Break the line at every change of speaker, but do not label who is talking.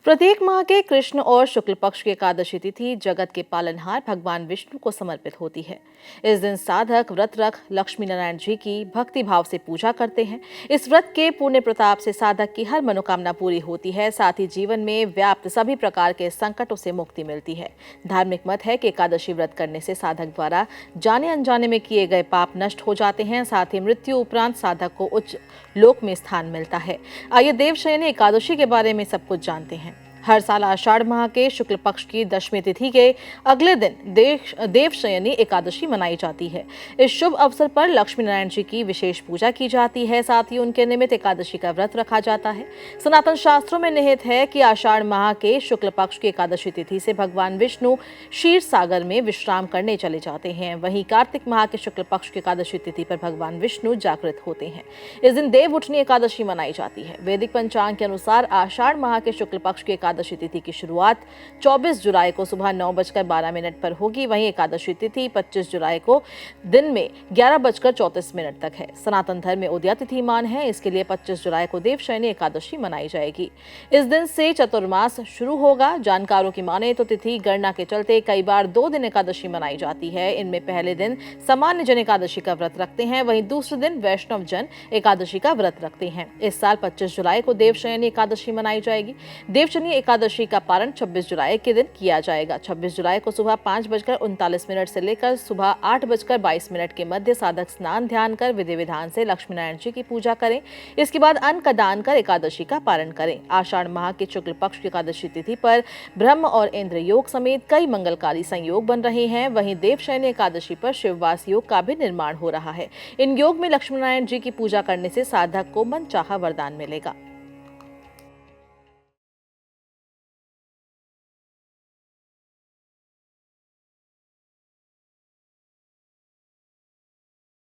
प्रत्येक माह के कृष्ण और शुक्ल पक्ष की एकादशी तिथि जगत के पालनहार भगवान विष्णु को समर्पित होती है। इस दिन साधक व्रत रख लक्ष्मी नारायण जी की भक्ति भाव से पूजा करते हैं। इस व्रत के पुण्य प्रताप से साधक की हर मनोकामना पूरी होती है, साथ ही जीवन में व्याप्त सभी प्रकार के संकटों से मुक्ति मिलती है। धार्मिक मत है कि एकादशी व्रत करने से साधक द्वारा जाने अनजाने में किए गए पाप नष्ट हो जाते हैं, साथ ही मृत्यु उपरांत साधक को उच्च लोक में स्थान मिलता है। आइए देवशयनी एकादशी के बारे में सब कुछ जानते हैं। हर साल आषाढ़ माह के शुक्ल पक्ष की दशमी तिथि के अगले दिन देवशयनी एकादशी मनाई जाती है। इस शुभ अवसर पर लक्ष्मी नारायण जी की विशेष पूजा की जाती है, साथ ही उनके निमित्त एकादशी का व्रत रखा जाता है। सनातन शास्त्रों में निहित है कि आषाढ़ माह के शुक्ल पक्ष की एकादशी तिथि से भगवान विष्णु क्षीर सागर में विश्राम करने चले जाते हैं। वहीं कार्तिक माह के शुक्ल पक्ष की एकादशी तिथि पर भगवान विष्णु जागृत होते हैं। इस दिन देव उठनी एकादशी मनाई जाती है। वैदिक पंचांग के अनुसार आषाढ़ माह के शुक्ल पक्ष की एकादशी तिथि की शुरुआत 24 जुलाई को सुबह 9:12 पर होगी। वहीं एकादशी तिथि 25 जुलाई को दिन में 11:34 तक है। सनातन धर्म में उदया तिथि मान है, इसके लिए 25 जुलाई को देवशयनी एकादशी मनाई जाएगी। इस दिन से चतुर्मास शुरू होगा। जानकारों की माने तो तिथि गणना के चलते कई बार 2 दिन एकादशी मनाई जाती है। इनमें पहले दिन सामान्य जन एकादशी का व्रत रखते हैं, वहीं दूसरे दिन वैष्णव जन एकादशी का व्रत रखते हैं। इस साल 25 जुलाई को देवशयनी एकादशी मनाई जाएगी। देवशयनी एकादशी का पारण 26 जुलाई के दिन किया जाएगा। 26 जुलाई को सुबह 5:39 से लेकर सुबह 8:22 के मध्य साधक स्नान ध्यान कर विधि विधान से लक्ष्मी नारायण जी की पूजा करें। इसके बाद अन्न का दान कर एकादशी का पारण करें। आषाढ़ माह के शुक्ल पक्ष की एकादशी तिथि पर ब्रह्म और इंद्र योग समेत कई मंगलकारी संयोग बन रहे हैं। वहीं देवशयनी एकादशी पर शिववास योग का भी निर्माण हो रहा है। इन योग में लक्ष्मी नारायण जी की पूजा करने से साधक को मनचाहा वरदान मिलेगा।